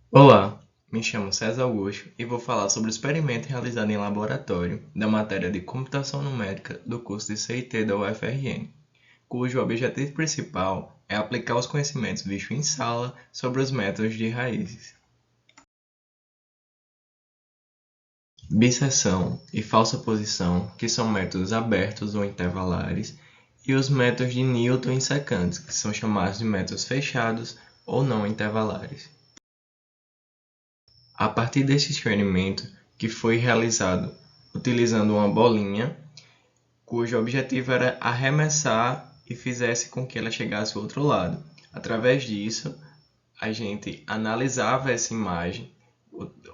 Olá, me chamo César Augusto e vou falar sobre o experimento realizado em laboratório da matéria de Computação Numérica do curso de CIT da UFRN, cujo objetivo principal é aplicar os conhecimentos vistos em sala sobre os métodos de raízes, bisseção e falsa posição, que são métodos abertos ou intervalares, e os métodos de Newton e secantes, que são chamados de métodos fechados ou não intervalares. A partir deste experimento, que foi realizado utilizando uma bolinha, cujo objetivo era arremessar e fizesse com que ela chegasse ao outro lado. Através disso, a gente analisava essa imagem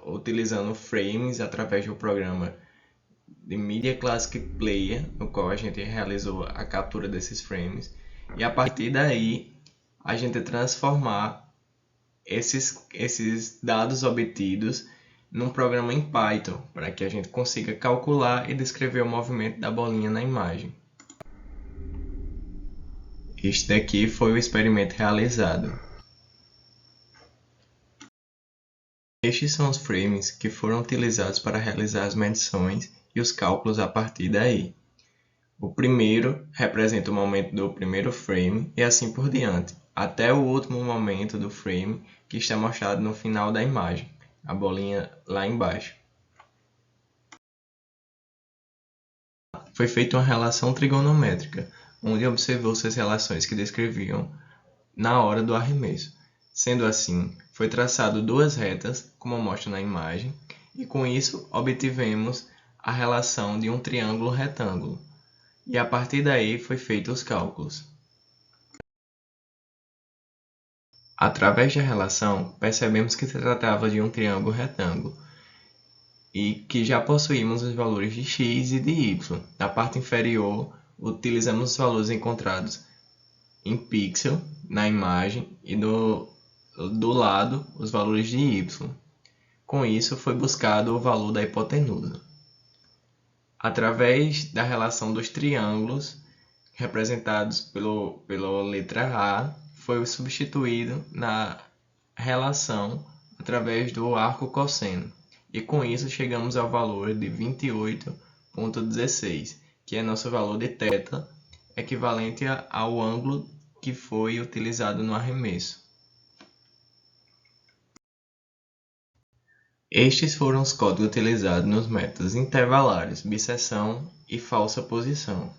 utilizando frames através do programa de Media Classic Player, no qual a gente realizou a captura desses frames, e a partir daí a gente transformar esses dados obtidos num programa em Python, para que a gente consiga calcular e descrever o movimento da bolinha na imagem. Este daqui foi o experimento realizado. Estes são os frames que foram utilizados para realizar as medições e os cálculos a partir daí. O primeiro representa o momento do primeiro frame e assim por diante, até o último momento do frame que está mostrado no final da imagem, a bolinha lá embaixo. Foi feita uma relação trigonométrica, onde observou-se as relações que descreviam na hora do arremesso. Sendo assim, foi traçado duas retas, como mostra na imagem, e com isso obtivemos a relação de um triângulo retângulo. E a partir daí foi feitos os cálculos. Através da relação, percebemos que se tratava de um triângulo retângulo e que já possuímos os valores de x e de y. Na parte inferior, utilizamos os valores encontrados em pixel na imagem e do lado os valores de y. Com isso, foi buscado o valor da hipotenusa. Através da relação dos triângulos, representados pela letra A, foi substituído na relação através do arco cosseno. E com isso chegamos ao valor de 28,16, que é nosso valor de θ, equivalente ao ângulo que foi utilizado no arremesso. Estes foram os códigos utilizados nos métodos intervalares, bisseção e falsa posição.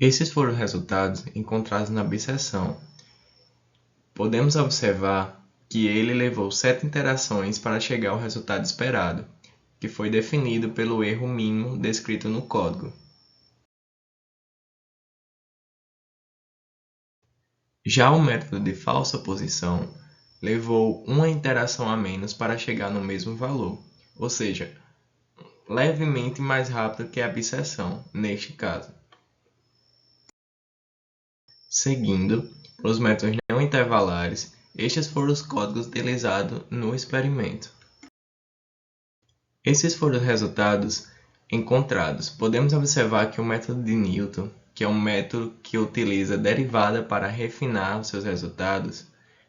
Esses foram os resultados encontrados na bisseção. Podemos observar que ele levou 7 interações para chegar ao resultado esperado, que foi definido pelo erro mínimo descrito no código. Já o método de falsa posição levou uma interação a menos para chegar no mesmo valor, ou seja, levemente mais rápido que a bisseção, neste caso. Seguindo, os métodos não intervalares, estes foram os códigos utilizados no experimento. Esses foram os resultados encontrados. Podemos observar que o método de Newton, que é um método que utiliza derivada para refinar os seus resultados,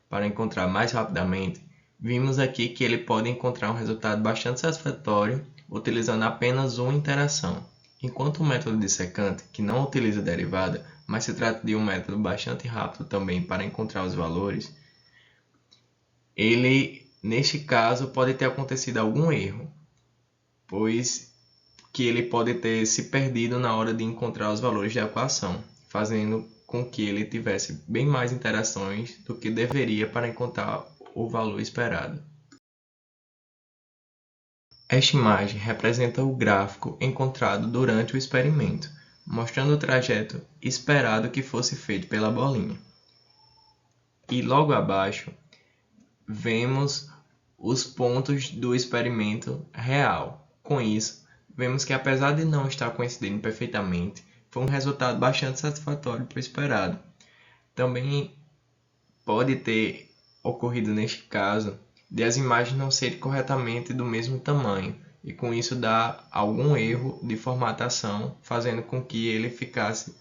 para encontrar mais rapidamente, vimos aqui que ele pode encontrar um resultado bastante satisfatório utilizando apenas uma interação. Enquanto o método de secante, que não utiliza derivada, mas se trata de um método bastante rápido também para encontrar os valores, ele, neste caso, pode ter acontecido algum erro, pois que ele pode ter se perdido na hora de encontrar os valores da equação, fazendo com que ele tivesse bem mais interações do que deveria para encontrar o valor esperado. Esta imagem representa o gráfico encontrado durante o experimento, mostrando o trajeto esperado que fosse feito pela bolinha. E logo abaixo, vemos os pontos do experimento real. Com isso, vemos que apesar de não estar coincidindo perfeitamente, foi um resultado bastante satisfatório para o esperado. Também pode ter ocorrido neste caso de as imagens não serem corretamente do mesmo tamanho e com isso dar algum erro de formatação, fazendo com que ele ficasse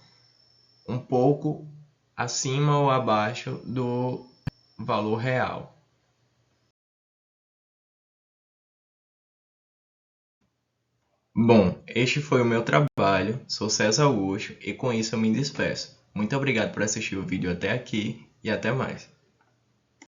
um pouco acima ou abaixo do valor real. Bom, este foi o meu trabalho, sou César Augusto e com isso eu me despeço. Muito obrigado por assistir o vídeo até aqui e até mais.